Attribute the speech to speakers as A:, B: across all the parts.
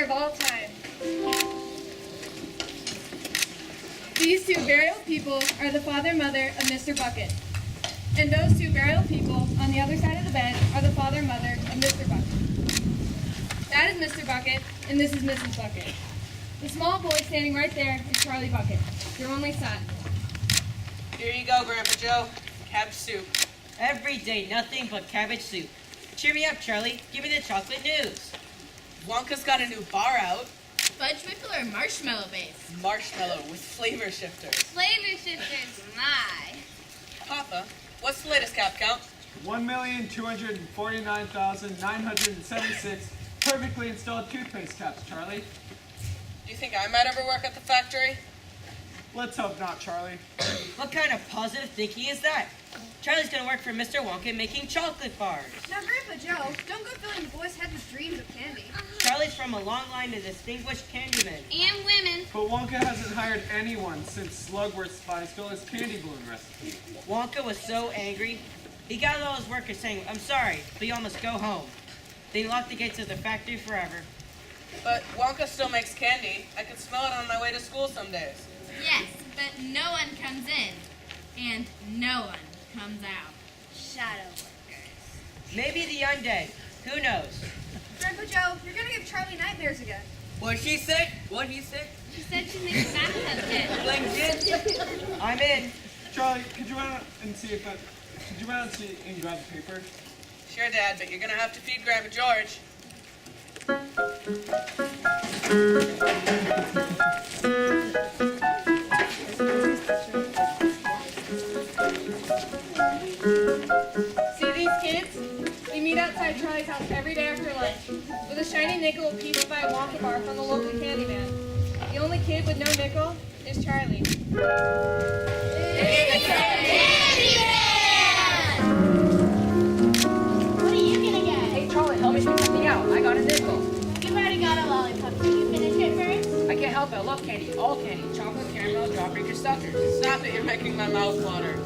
A: of all time. These two very old people are the father and mother of Mr. Bucket. And those two very old people on the other side of the bed are the father and mother of Mr. Bucket. That is Mr. Bucket, and this is Mrs. Bucket. The small boy standing right there is Charlie Bucket, your only son.
B: Here you go, Grandpa Joe. Cabbage soup.
C: Every day, nothing but cabbage soup. Cheer me up, Charlie. Give me the chocolate news.
B: Wonka's got a new bar out.
D: Fudge whipple or marshmallow base?
B: Marshmallow with flavor shifters.
D: Flavor shifters, my.
B: Papa, what's the latest cap count?
E: 1,249,976 perfectly installed toothpaste caps, Charlie.
B: Do you think I might ever work at the factory?
E: Let's hope not, Charlie.
C: What kind of positive thinking is that? Charlie's gonna work for Mr. Wonka making chocolate bars.
F: Now, Grandpa Joe, don't go filling the boys' heads with dreams of candy.
C: Charlie's from a long line of distinguished candymen.
D: And women.
E: But Wonka hasn't hired anyone since Slugworth spies stole his candy balloon recipe.
C: Wonka was so angry, he got all his workers saying, "I'm sorry, but y'all must go home." They locked the gates of the factory forever.
B: But Wonka still makes candy. I could smell it on my way to school some days.
D: Yes, but no one comes in. And no one comes out.
F: Shadow workers.
C: Maybe the undead. Who knows?
F: Grandpa Joe, you're gonna give Charlie nightmares again.
B: What'd she say? What'd he say?
D: She said she'd make a bathtub kit.
B: Playing kid?
C: I'm in.
E: Charlie, could you run out and see if that... Could you run out and see and grab the paper?
B: Sure, Dad, but you're gonna have to feed Grandpa George.
A: See these kids? They meet outside Charlie's house every day after lunch with a shiny nickel piece by a Wonka bar from the local candy man. The only kid with no nickel is Charlie.
D: What are you gonna get?
A: Hey Charlie, help me pick something out. I got a nickel.
D: You've already got a lollipop. Can you finish it first?
A: I can't help it. I love candy. All candy. Chocolate, caramel, jawbreaker, suckers.
B: Stop it, you're making my mouth water.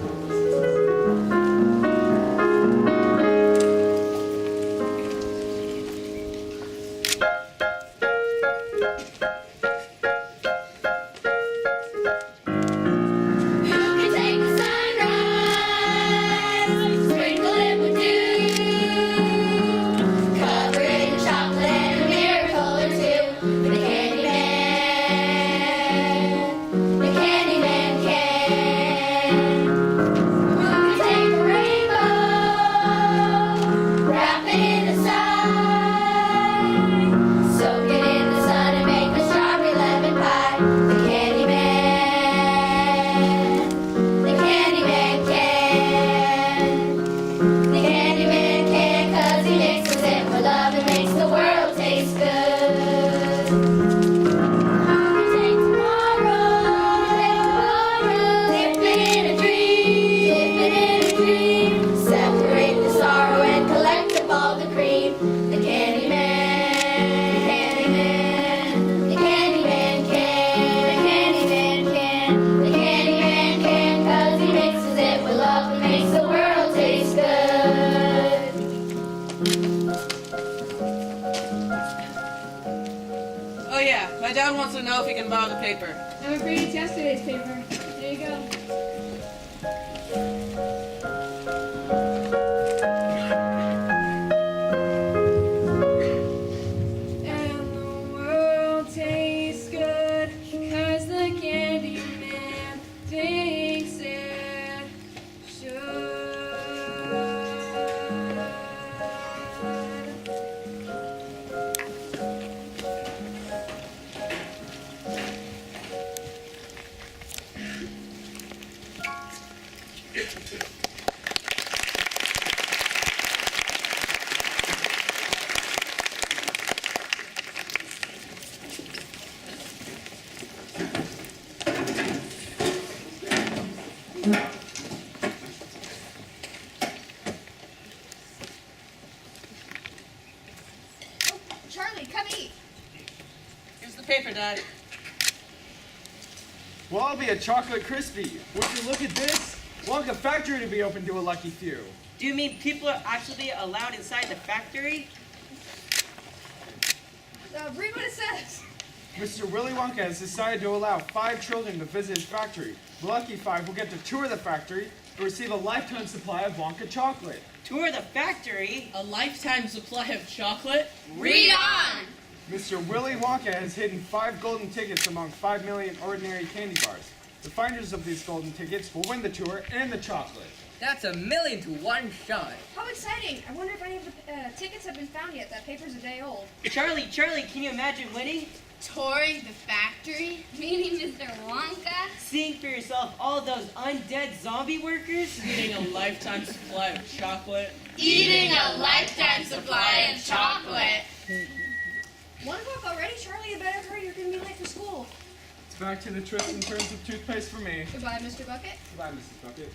B: Oh yeah, my dad wants to know if he can borrow the paper.
A: I'm afraid it's yesterday's paper. There you go. And the world tastes good 'cause the candy man thinks it should.
F: Charlie, come eat.
B: Here's the paper, Dad.
E: Well, I'll be a chocolate crispy. Would you look at this? Wonka factory to be open to a lucky few.
C: Do you mean people are actually allowed inside the factory?
F: Read what it says.
E: Mr. Willy Wonka has decided to allow 5 children to visit his factory. The lucky 5 will get to tour the factory and receive a lifetime supply of Wonka chocolate.
C: Tour the factory?
B: A lifetime supply of chocolate?
D: Read on!
E: Mr. Willy Wonka has hidden 5 golden tickets among 5 million ordinary candy bars. The finders of these golden tickets will win the tour and the chocolate.
G: That's 1,000,000 to 1 shot.
F: How exciting. I wonder if any of the tickets have been found yet. That paper's a day old.
C: Charlie, can you imagine winning?
D: Touring the factory? Meeting Mr. Wonka?
C: Seeing for yourself all those undead zombie workers?
B: Eating a lifetime supply of chocolate?
D: Eating a lifetime supply of chocolate?
F: 1 o'clock already? Charlie, you better hurry. You're going to be late for school.
E: It's back to the twists and turns of toothpaste for me.
F: Goodbye, Mr. Bucket.
E: Goodbye, Mrs. Bucket.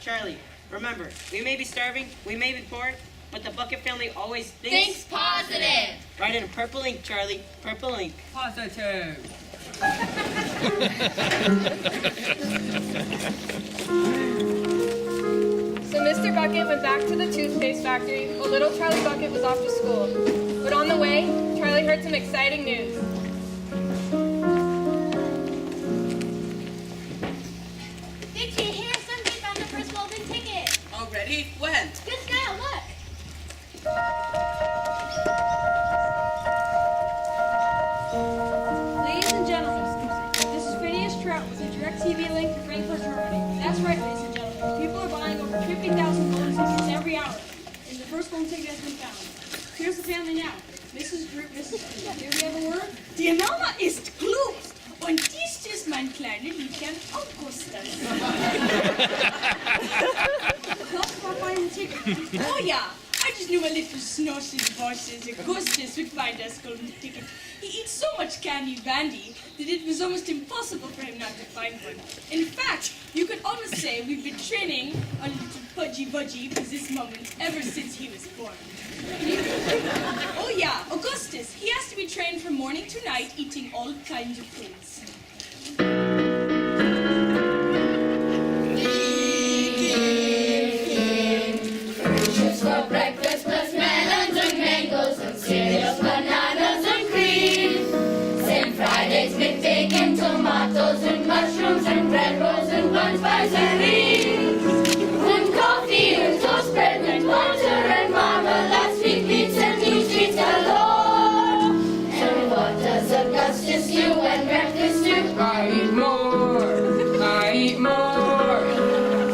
C: Charlie, remember, we may be starving, we may be poor, but the Bucket family always
D: Thinks positive!
C: Write in purple ink, Charlie. Purple ink.
G: Positive.
A: So Mr. Bucket went back to the toothpaste factory while little Charlie Bucket was off to school. But on the way, Charlie heard some exciting news.
D: Did you hear somebody found the first golden ticket?
B: Already? When?
D: Just now, look!
H: Ladies and gentlemen, this is Phineas Trout with a direct TV link to Frankfurt, Germany. That's right, ladies and gentlemen. People are buying over 50,000 golden tickets every hour, and the first golden ticket has been found. Here's the family now. Mrs. Drew, Mrs. Drew. Here we have a word.
I: Die Mauer ist klug und dies ist mein kleines Liebchen Augustus.
H: Help about buying the ticket.
I: Oh yeah, I just knew a little snotty voices Augustus would find us golden ticket. He eats so much candy bandy that it was almost impossible for him not to find one. In fact, you could almost say we've been training our little pudgy budgie for this moment ever since he was born. Oh yeah, Augustus. He has to be trained from morning to night eating all kinds of foods.
D: Fruits for breakfast plus melons and mangoes and cereals, bananas and cream. Same fried eggs with bacon, tomatoes and mushrooms and bread rolls and buns, pies and beans. And coffee and toast bread and butter and marmalade, sweet meats and new sweets galore. And what does Augustus do when breakfast do?
G: I eat more. I eat more.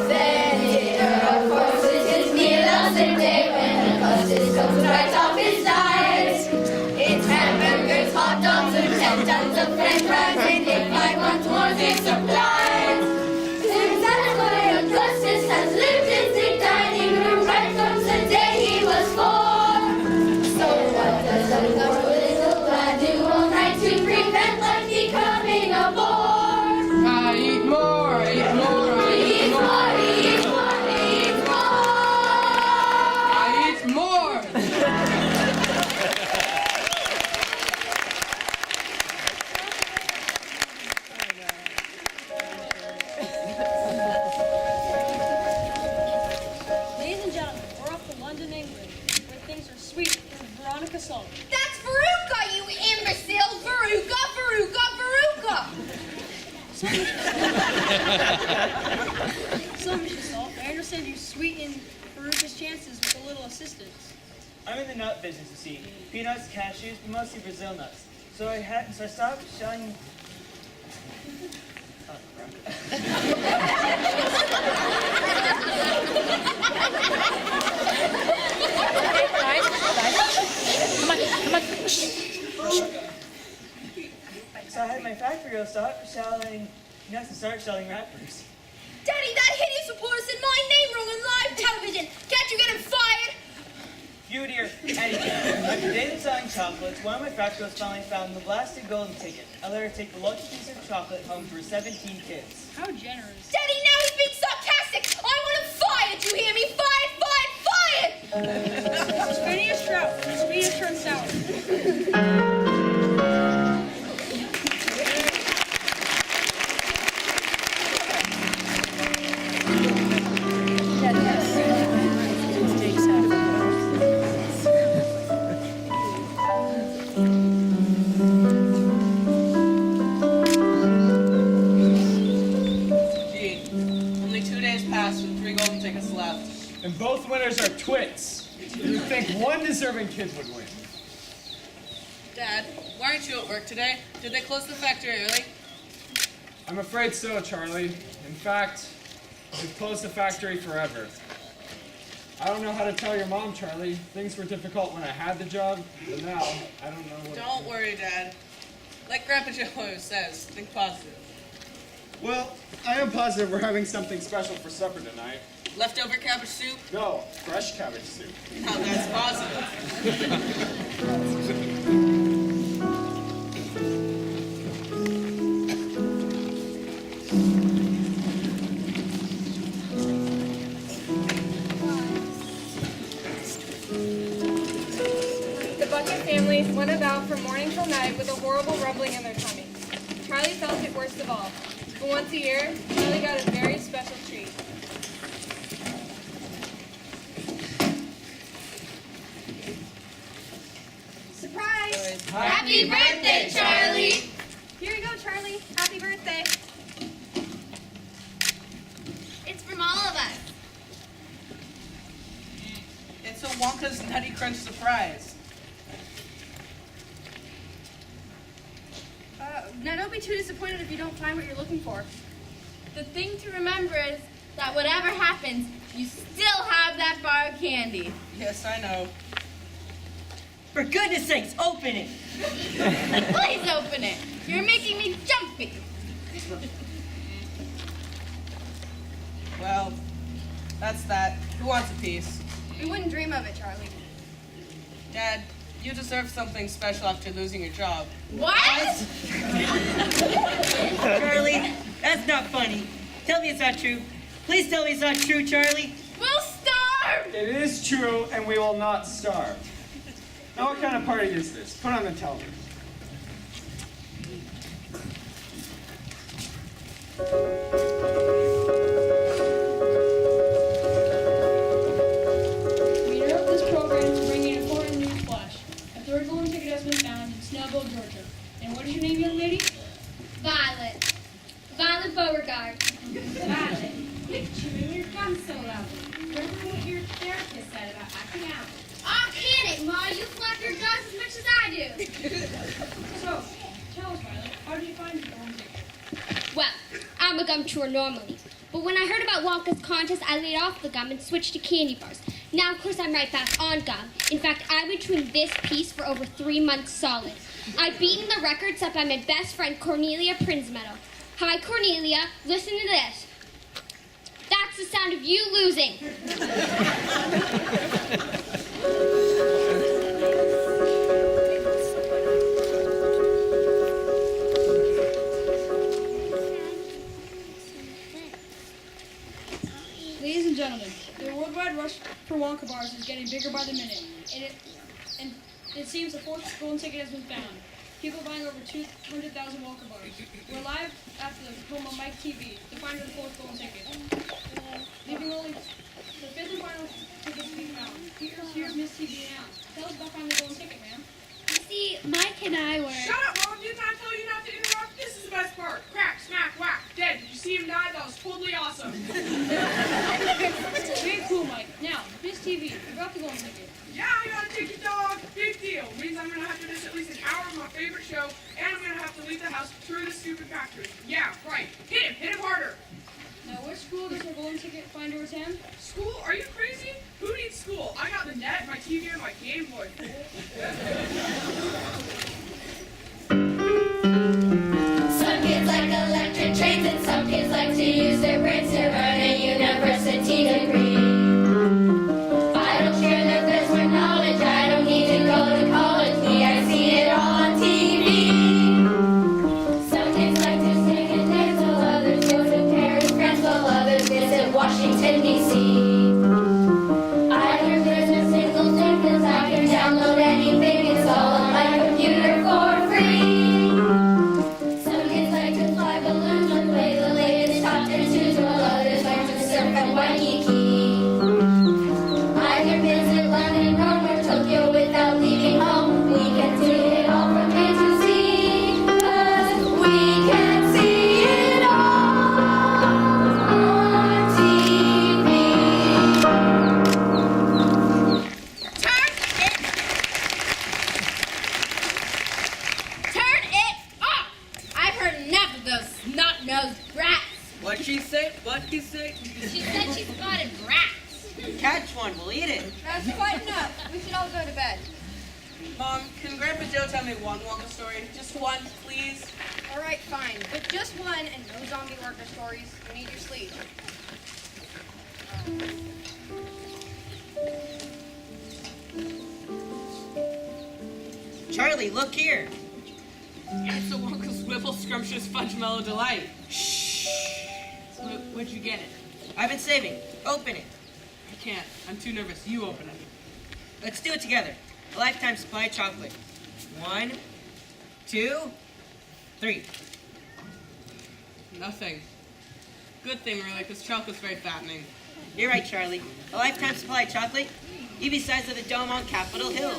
D: Then dinner, of course, is his meal of the day when Augustus comes right off his diet. It's hamburgers, hot dogs, and 10 tons of french fries, and if I want more, they supply. Since that's why Augustus has lived in the dining room right from the day he was born. So what does a poor little lad do all night to prevent life becoming a bore?
G: I eat more. I eat more. I
D: He
G: eat
D: eats
G: more.
D: more, he eats more, he eats more.
G: I eat more.
H: Ladies and gentlemen, we're off to London, England, where things are sweet with Veronica Salt.
D: That's Veruca, you imbecile! Veruca, Veruca, Veruca!
H: So, Mrs. Salt, I understand you sweeten Veruca's chances with a little assistance.
J: I'm in the nut business, you see. Peanuts, cashews, but mostly Brazil nuts. So I stopped selling. Oh, crap. So I had my factory go stop selling nuts and start selling wrappers.
D: Daddy, that hideous reporter said my name wrong on live television! Can't you get him fired?
J: You dear. Anyway, after days of selling chocolates, one of my factories finally found the blasted golden ticket. I let her take the lucky piece of chocolate home for 17 kids.
H: How generous.
D: Daddy, now he's being sarcastic! I want him fired, you hear me? Fired, fired, fired!
H: This is Phineas Trout. His speed has turned sour.
E: And both winners are twits. You would think one deserving kid would win.
B: Dad, why aren't you at work today? Did they close the factory early?
E: I'm afraid so, Charlie. In fact, they've closed the factory forever. I don't know how to tell your mom, Charlie. Things were difficult when I had the job, but now I don't know what...
B: Don't worry, Dad. Like Grandpa Joe always says, think positive.
E: Well, I am positive we're having something special for supper tonight.
B: Leftover cabbage soup?
E: No, fresh cabbage soup.
B: Now that's positive.
A: The Bucket family went about from morning till night with a horrible rumbling in their tummy. Charlie felt it worst of all. But once a year, Charlie got a very special treat.
F: Surprise!
D: Happy birthday, Charlie!
F: Here you go, Charlie. Happy birthday.
D: It's from all of us.
B: It's a Wonka's Nutty Crunch surprise.
F: Now don't be too disappointed if you don't find what you're looking for.
D: The thing to remember is that whatever happens, you still have that bar of candy.
B: Yes, I know.
C: For goodness sakes, open it!
D: Please open it. You're making me jumpy.
B: Well, that's that. Who wants a piece?
F: We wouldn't dream of it, Charlie.
B: Dad, you deserve something special after losing your job.
D: What?
C: Charlie, that's not funny. Tell me it's not true. Please tell me it's not true, Charlie.
D: We'll starve!
E: It is true, and we will not starve. Now, what kind of party is this? Put on the television.
H: We interrupt this program to bring you an important news flash. A third golden ticket has been found in Snellville, Georgia. And what is your name, young lady?
D: Violet. Violet Beauregard.
K: Violet, you chewing your gum so loud. Remember what your therapist said about acting out.
D: Oh, can it, Ma? You flap your gums as much as I do.
H: So, tell us, Violet, how did you find your golden ticket?
L: Well, I'm a gum chewer normally, but when I heard about Wonka's contest, I laid off the gum and switched to candy bars. Now, of course, I'm right back on gum. In fact, I've been chewing this piece for over 3 months solid. I've beaten the record set by my best friend, Cornelia Prinsmeadow. Hi, Cornelia. Listen to this. That's the sound of you losing.
H: Ladies and gentlemen, the worldwide rush for Wonka bars is getting bigger by the minute, and it seems the fourth golden ticket has been found. People buying over 200,000 Wonka bars. We're live at the home of Mike TV, the finder of the fourth golden ticket. Leaving only the fifth and final ticket to be found. Here's Miss TV now. Tell us about finding the golden ticket, ma'am.
L: You see, Mike and I were...
M: Shut up, Mom! Didn't I tell you not to interrupt? This is the best part. Crack, smack, whack, dead. Did you see him die? That was totally awesome.
H: Very cool, Mike. Now, Miss TV, you got the golden ticket.
M: Yeah, I got a ticket, dog. Big deal. Means I'm gonna have to miss at least an hour of my favorite show, and I'm gonna have to leave the house to tour this stupid factory. Yeah, right. Hit him harder.
H: Now, which school does our golden ticket finder attend?
M: School? Are you crazy? Who needs school? I got the net, my TV, and my Game Boy.
D: Some kids like electric trains and some kids like to use their brains to earn a university degree. I don't share their thirst for knowledge, I don't need to go to college, me, I see it all on TV. Some kids like to sing and dance while others go to Paris, France, while others visit Washington, D.C. I hear there's a single thing 'cause I can download anything, it's all on my computer for free. Some kids like to fly balloons and play the latest top 10 tunes, while others like to surf at Waikiki. I can visit London, Rome, or Tokyo without leaving home. We can see it all from A to Z, 'cause we can see it all on TV.
B: she say? What he say?
L: She said she spotted rats.
C: Catch one, we'll eat it.
F: That's quite enough. We should all go to bed.
B: Mom, can Grandpa Joe tell me one Wonka story? Just one, please.
F: All right, fine. But just one and no zombie worker stories. You need your sleep.
C: Charlie, look here.
B: It's a Wonka's Whipple Scrumptious Fudge Mellow Delight.
C: Shh.
B: So where'd you get it?
C: I've been saving. Open it.
B: I can't. I'm too nervous. You open it.
C: Let's do it together. A lifetime supply of chocolate. 1, 2, 3.
B: Nothing. Good thing, really, because chocolate's very fattening.
C: You're right, Charlie. A lifetime supply of chocolate, even size of the dome on Capitol Hill.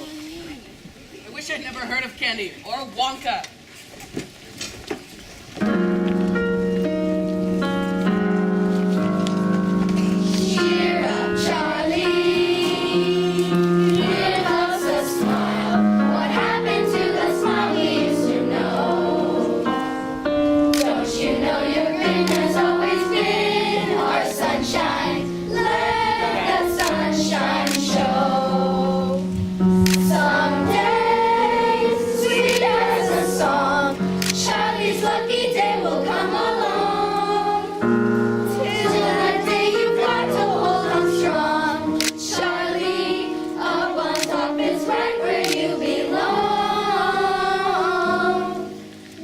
B: I wish I'd never heard of candy or Wonka.
D: Cheer up, Charlie. It helps us smile. What happened to the smile we used to know? Don't you know your grin has always been our sunshine? Let the sunshine show. Someday, sweet as a song, Charlie's lucky day will come along. Till that day you've got to hold on strong. Charlie, up on top is right where you belong.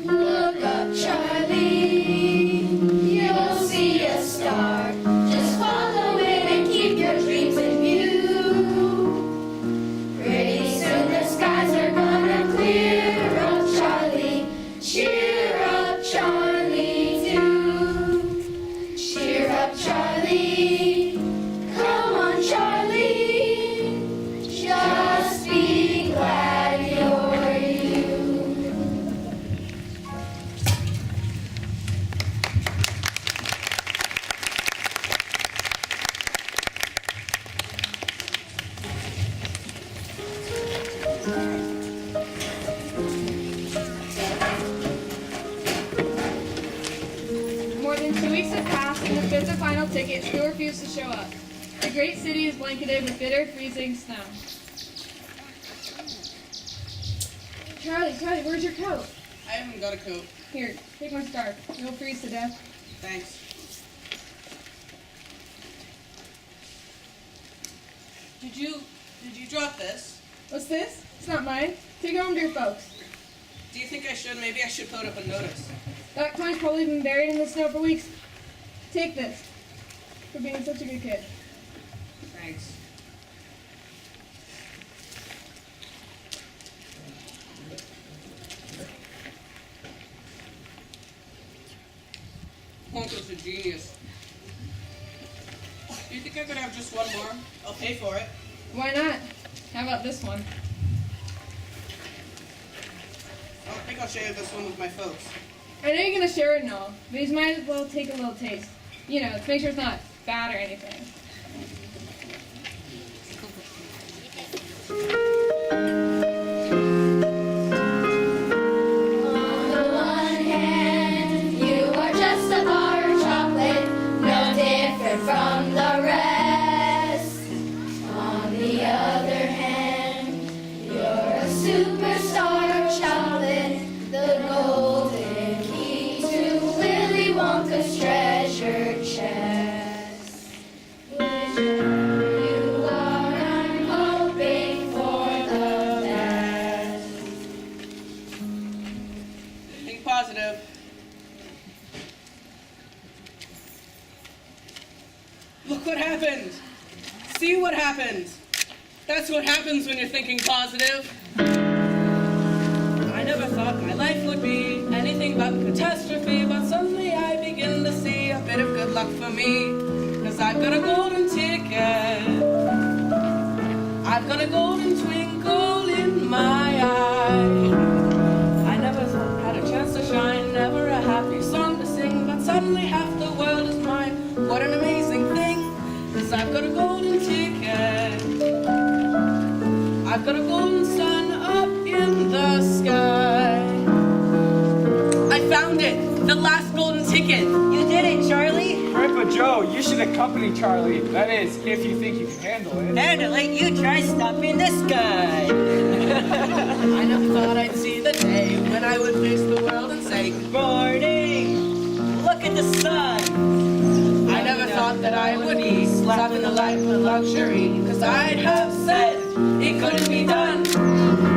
D: Look up, Charlie, you'll see a star. Just follow it and keep your dreams in view. Pretty soon the skies are gonna clear up, Charlie. Cheer up, Charlie, too. Cheer up, Charlie. Come on, Charlie. Just be glad you're you.
A: More than 2 weeks have passed, and the fifth and final ticket still refused to show up. The great city is blanketed with bitter, freezing snow. Charlie, where's your coat?
B: I haven't got a coat.
A: Here, take my scarf. You'll freeze to death.
B: Thanks. Did you drop this?
A: What's this? It's not mine. Take it home to your folks.
B: Do you think I should? Maybe I should put up a notice.
A: That coin's probably been buried in the snow for weeks. Take this for being such a good kid.
B: Thanks. Wonka's a genius. Do you think I could have just one more? I'll pay for it.
A: Why not? How about this one?
B: I don't think I'll share this one with my folks.
A: I know you're gonna share it and all, but you might as well take a little taste. You know, to make sure it's not bad or anything.
D: On the one hand, you are just a bar of chocolate, no different from the rest. On the other hand, you're a superstar of chocolate, the golden key to Willy Wonka's treasure chest. Whichever you are, I'm hoping for the best.
B: Think positive. Look what happened. See what happened. That's what happens when you're thinking positive. I never thought my life would be anything but catastrophe, but suddenly I begin to see a bit of good luck for me. 'Cause I've got a golden ticket. I've got a golden twinkle in my eye. I never had a chance to shine, never a happy song to sing, but suddenly half the world is mine. What an amazing thing, 'cause I've got a golden ticket. I've got a golden sun up in the sky. I found it. The last golden ticket.
C: You did it, Charlie.
E: Grandpa Joe, you should accompany Charlie. That is, if you think you can handle it.
C: Handle it, you try stopping this guy.
B: I never thought I'd see the day when I would face the world and say,
C: Good morning. Look at the sun.
B: I never thought that I would be slapping the life of luxury, because I'd have said it couldn't be done,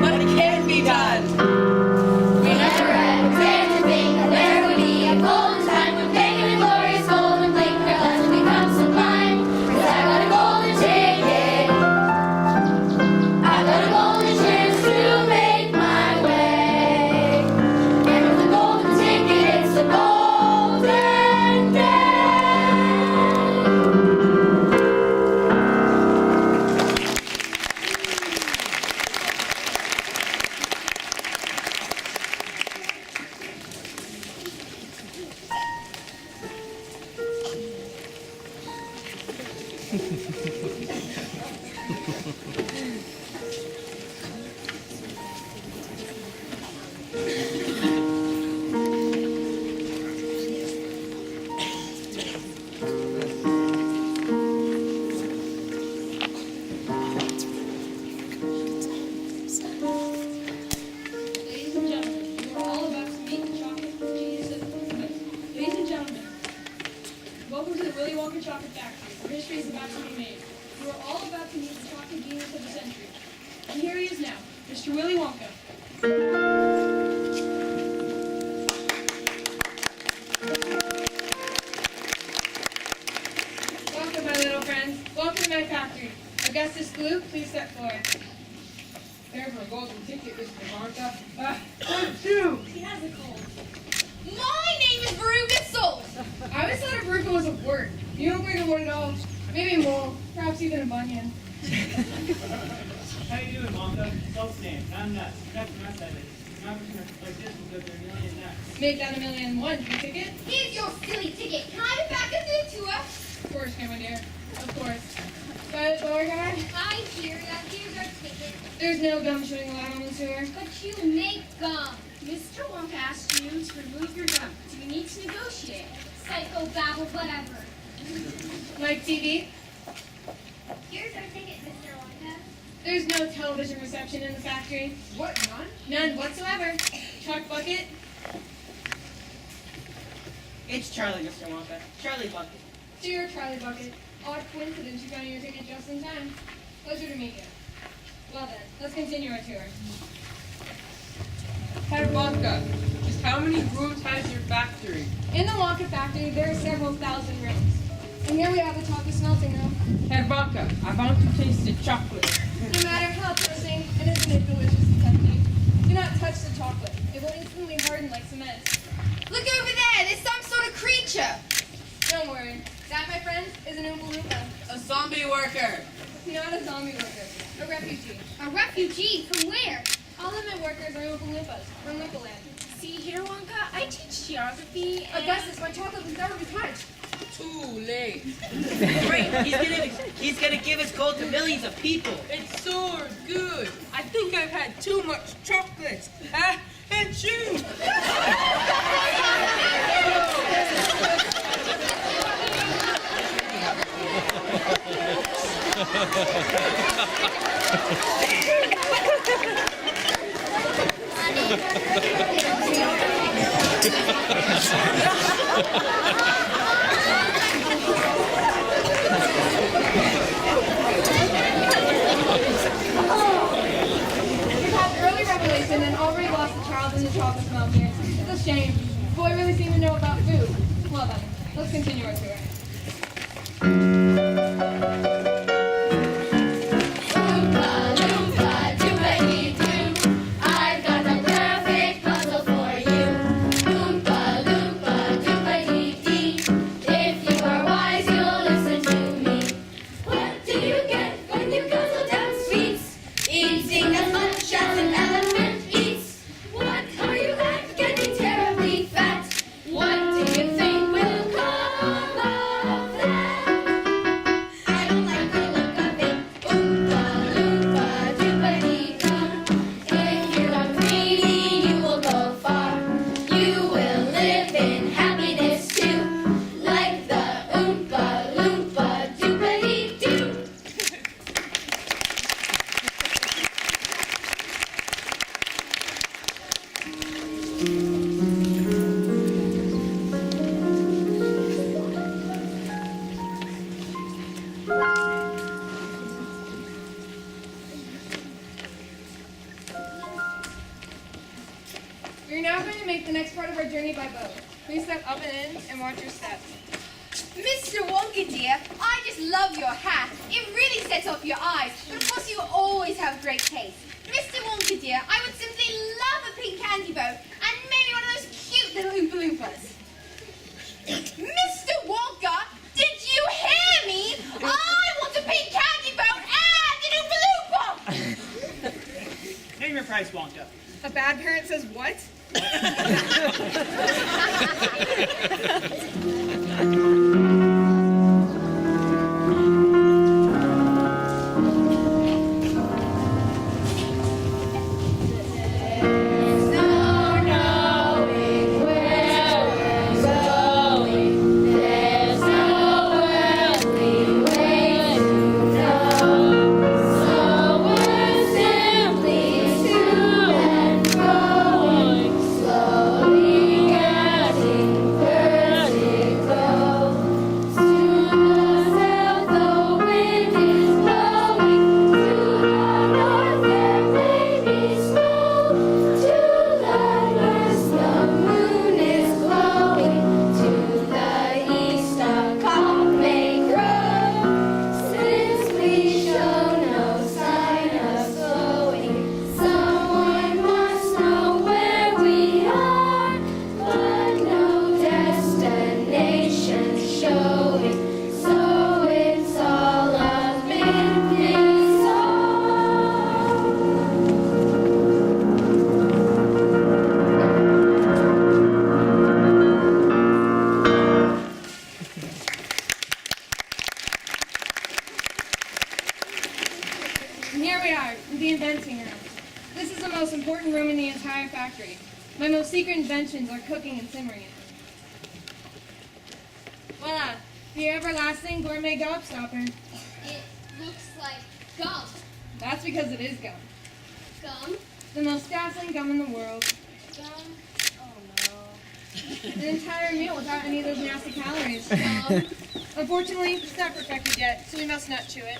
B: but it can be done.
D: We never had planned to think that there would be a golden time when pagan and glorious golden blink our lives would become sublime. 'Cause I got a golden ticket. I got a golden chance to make my way. And with the golden ticket, it's a golden day.
H: Ladies and gentlemen, you are all about to meet the chocolate genius of the movement. Ladies and gentlemen, welcome to the Willy Wonka Chocolate Factory, where history is about to be made. You are all about to meet the chocolate genius of the century. And here he is now, Mr. Willy Wonka. Welcome, my little friends. Welcome to my factory. Augustus Gloop, please step forward.
M: There for a golden ticket, Mr. Wonka. Don't you?
H: He has a cold.
F: My name is Veruca Soul.
A: I always thought a Veruca was a word. You don't bring a one at all. Maybe more. Perhaps even a bunion.
J: How you doing, Wonka? Self-stand. I'm nuts. That's the mess of it. Competition like this will go through a million nuts.
A: Make that 1,000,001 ticket.
D: Here's your silly ticket. Can I have it back at the tour?
A: Of course, my dear. Of course. Violet Beauregard,
L: Hi, here's our ticket.
A: there's no gum chewing allowed on the tour.
L: But you make gum.
K: Mr. Wonka asked you to remove your gum. Do you need to negotiate?
L: Psycho babble, whatever.
A: Mike TV,
L: Here's our ticket, Mr. Wonka.
A: there's no television reception in the factory.
M: What, none?
A: None whatsoever. Chuck Bucket,
C: It's Charlie, Mr. Wonka. Charlie Bucket.
A: dear Charlie Bucket, odd coincidence you found your ticket just in time. Pleasure to meet you. Well then, let's continue our tour.
G: Herr Wonka, just how many rooms has your factory?
A: In the Wonka factory, there are several thousand rooms. And here we have a chocolate smelting room.
G: Herr Wonka, I want to taste the chocolate.
A: No matter how pressing, and isn't it delicious and tempting? Do not touch the chocolate. It will instantly harden like cement.
F: Look over there. There's some sort of creature.
A: Don't worry. That, my friends, is an Oompa Loompa.
B: A zombie worker.
A: Not a zombie worker. A refugee.
L: A refugee? From where?
A: All of my workers are Oompa Loompas from Loompa Land.
K: See here, Wonka, I teach geography and...
A: Augustus, my chocolate was never be touched.
G: Too late.
C: Great. He's gonna give his gold to millions of people.
G: It's so good. I think I've had too much chocolate. And chew.
A: We've had early revelation and already lost the child in the chocolate smell here. It's a shame. The boy really seemed to know about food. Well then, let's continue our tour.
D: Loompa, Loompa, doobly-doo. I've got the perfect puzzle for you. Loompa, Loompa, doobly-dee. If you are wise, you'll listen to me. What do you get when you guzzle down sweets? Eating as much as an elephant eats. What are you at? Getting terribly fat. What do you think will come of that? I don't like
A: the next part of our journey by boat. Please step up and in and watch your steps.
D: Mr. Wonka, dear, I just love your hat. It really sets off your eyes, but of course you always have great taste. Mr. Wonka, dear, I would simply love a pink candy boat and maybe one of those cute little Oompa Loompas. Mr. Wonka, did you hear me? I want a pink candy boat and an Oompa Loompa!
J: Name your price, Wonka.
A: A bad parent says what? And here we are, in the inventing room. This is the most important room in the entire factory. My most secret inventions are cooking and simmering in it. Voila, the everlasting gourmet gobstopper.
L: It looks like gum.
A: That's because it is gum.
L: Gum?
A: The most dazzling gum in the world.
L: Gum? Oh no.
A: An entire meal without any of those nasty calories.
L: Gum?
A: Unfortunately, it's not perfected yet, so we must not chew it.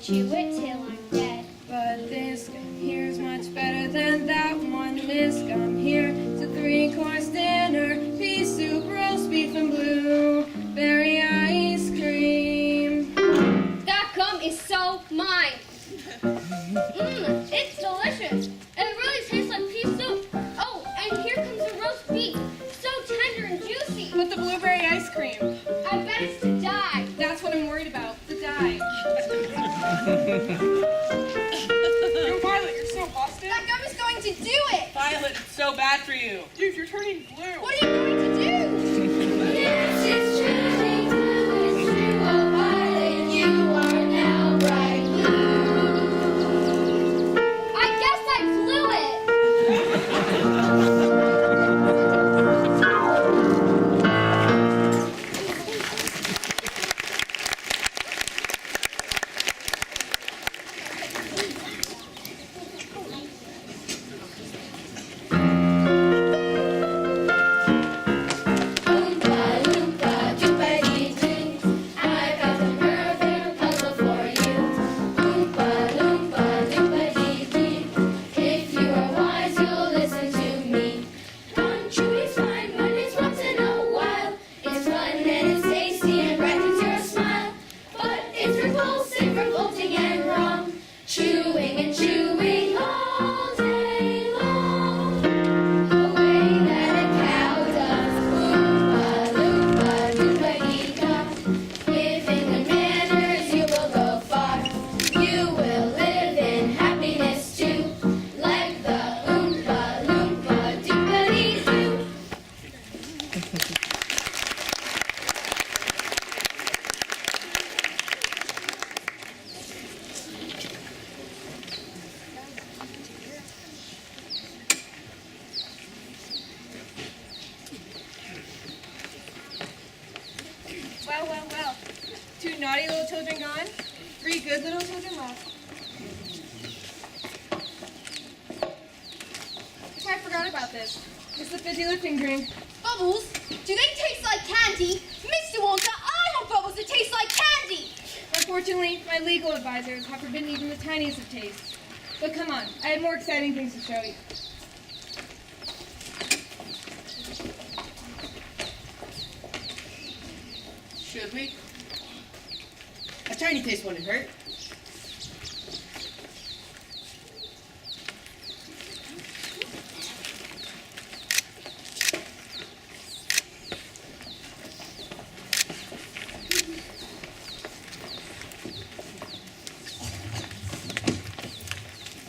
L: Chew it till I'm dead.
A: But this gum here is much better than that one. This gum here is a 3-course dinner. Pea soup, roast beef, and blueberry ice cream.
L: That gum is so mine. It's delicious. It really tastes like pea soup. Oh, and here comes the roast beef. So tender and juicy.
A: But the blueberry ice cream.
L: I bet it's to die.
A: That's what I'm worried about, the dye.
M: Yo, Violet, you're so busted.
D: That gum is going to do it!
B: Violet, it's so bad for you.
M: Dude, you're turning blue.
D: What are you going to do?
L: Yes, it's truly blue. It's true, oh Violet, you are now bright blue. I guess I blew it.
A: Well, well, well. 2 naughty little children gone, 3 good little children left. this. It's the fizzy lifting drink.
D: Bubbles? Do they taste like candy? Mr. Wonka, I want bubbles that taste like candy!
A: Unfortunately, my legal advisors have forbidden even the tiniest of tastes. But come on, I have more exciting things to show you.
B: Should we? A tiny taste wouldn't hurt.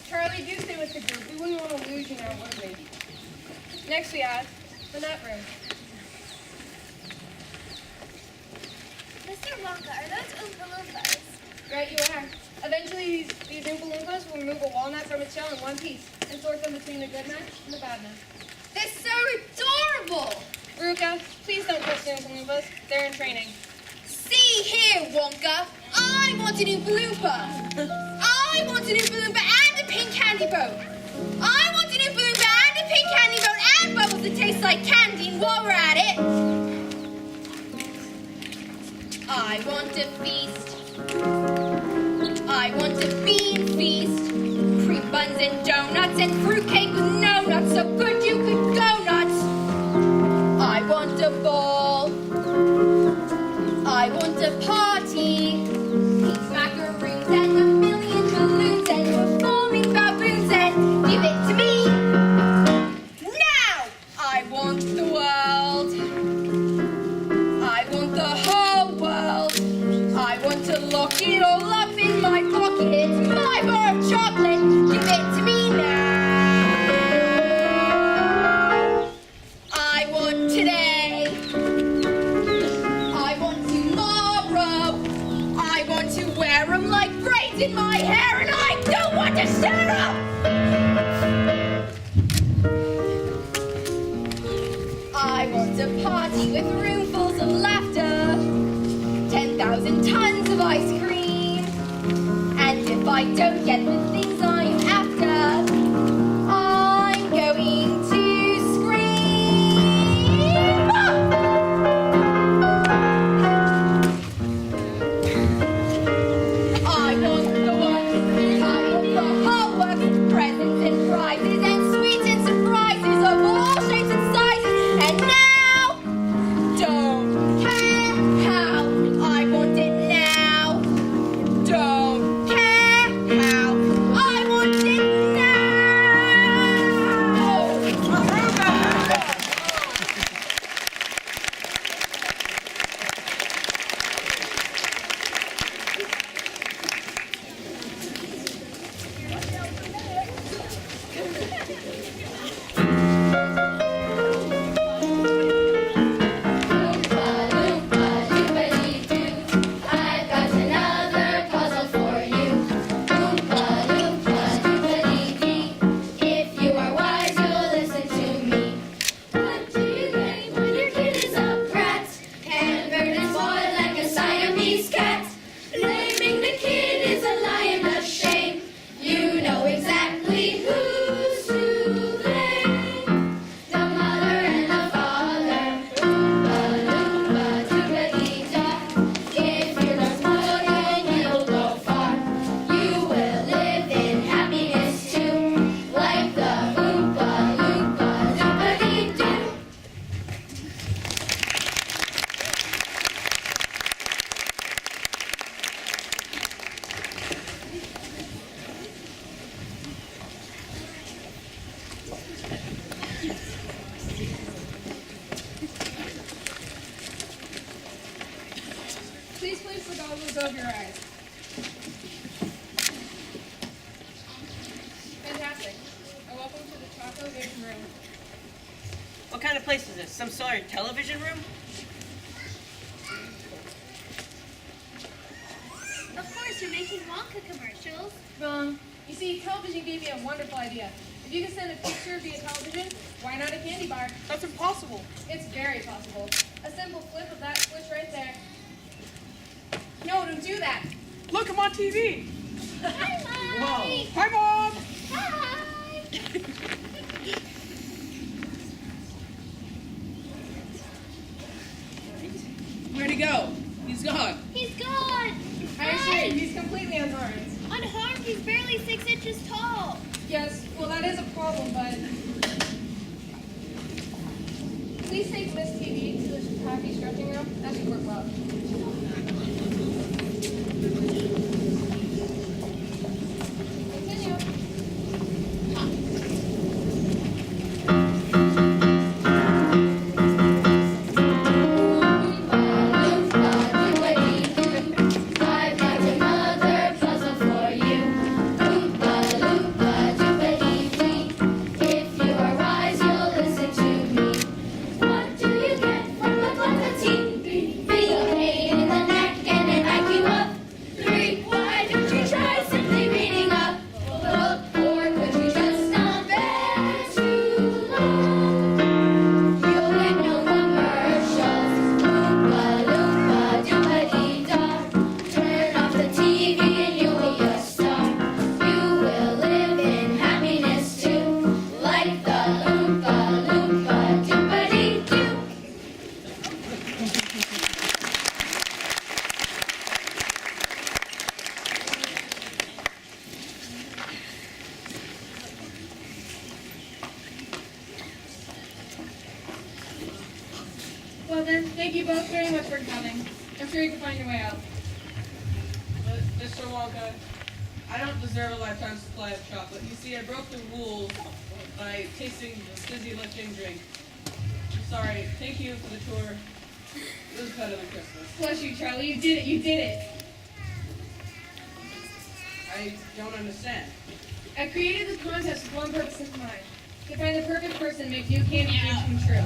A: Charlie, do stay with the group. We wouldn't want to lose you now, would we? Next we have the nut room.
D: Mr. Wonka, are those Oompa Loompas?
A: Right you are. Eventually, these Oompa Loompas will remove a walnut from its shell in one piece and sort them between the good nut and the bad nut.
D: They're so adorable!
A: Ruka, please don't push the Oompa Loompas. They're in training.
D: See here, Wonka. I want an Oompa Loompa. I want an Oompa Loompa and a pink candy boat. I want an Oompa Loompa and a pink candy boat and bubbles that taste like candy. And while we're at it, I want a feast. I want a bean feast. Cream buns and donuts and fruitcake with no nuts. So good you could go nuts. I want a ball. I want a party. Pink macaroons and a million balloons and performing baboons and give it to me. Now I want the world. I want the whole world. I want to lock it all up in my pocket. It's my bar of chocolate. Give it to me now. I want today. I want tomorrow. I want to wear them like braids in my hair, and I don't want to share them. I want a party with roomfuls of laughter, 10,000 tons of ice cream, and if I don't get the things I'm after, I'm going to scream. I want the works, I want the whole works, presents and prizes and sweets and surprises of all shapes and sizes. And now, don't care how, I want it now. Don't care how, I want it now. I've got another puzzle for you. Oompa Loompa Doodly-dee. If you are wise, you'll listen to me. What do you think when your kid is a brat? Can burn and spoil like a Siamese cat. Blaming the kid is a lie and a shame. You know exactly who's to blame. The mother and the father. Oompa Loompa Doodly-da. If you're not smart, then you'll go far. You will live in happiness too, like the Oompa Loompa Doodly-doo.
A: Please place the goggles over your eyes. Fantastic. And welcome to the Choco Vision Room.
C: What kind of place is this? Some sort of television room?
D: Of course, you're making Wonka commercials.
A: Wrong. You see, television gave me a wonderful idea. If you can send a picture via television, why not a candy bar?
B: That's impossible.
A: It's very possible. A simple flip of that switch right there. No, don't do that.
B: Look, I'm on TV.
D: Hi, Mom.
B: Hi, Mom.
D: Hi.
B: he go? He's gone.
L: He's gone.
A: Actually, he's completely unharmed.
L: Unharmed, he's barely 6 inches tall.
A: Yes, well, that is a problem, but... Please take Miss TV to the happy stretching room. That should work well. Continue.
D: I've got another puzzle for you. Oompa loompa doopity-dee. If you are wise, you'll listen to me. What do you get from the clock of TV? Feel a pain in the neck and an IQ up 3. Why don't you try simply reading a book? Or could you just not bear too long? You'll get no commercials. Oompa loompa doopity-da. Turn off the TV and you'll be a star. You will live in happiness too, like the Oompa Loompa doopity-doo.
A: Well then, thank you both very much for coming. I'm sure you can find your way out.
B: But, Mr. Wonka, I don't deserve a lifetime supply of chocolate. You see, I broke the rules by tasting the fizzy lifting drink. I'm sorry. Thank you for the tour. It was better than Christmas.
A: Bless you, Charlie. You did it. You did it.
B: I don't understand.
A: I created this contest with one purpose in mind. To find the perfect person to make new candy dreams come true.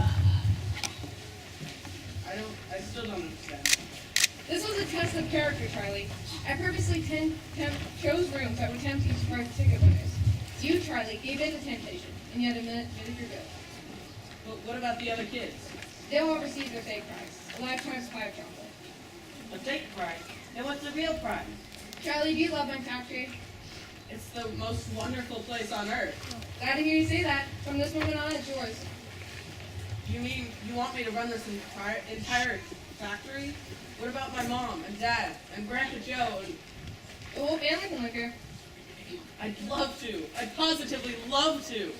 B: I still don't understand.
A: This was a test of character, Charlie. I purposely chose rooms that would tempt you to surprise ticket winners. You, Charlie, gave in to temptation, and yet admitted your guilt.
B: But what about the other kids?
A: They won't receive their fake prize, a lifetime supply of chocolate.
C: A fake prize. Then what's the real prize?
A: Charlie, do you love my factory?
B: It's the most wonderful place on earth.
A: Glad to hear you say that. From this moment on, it's yours.
B: You mean you want me to run this entire factory? What about my mom and dad and Grandpa Joe? And
A: The whole family can live here.
B: I'd love to. I'd positively love to.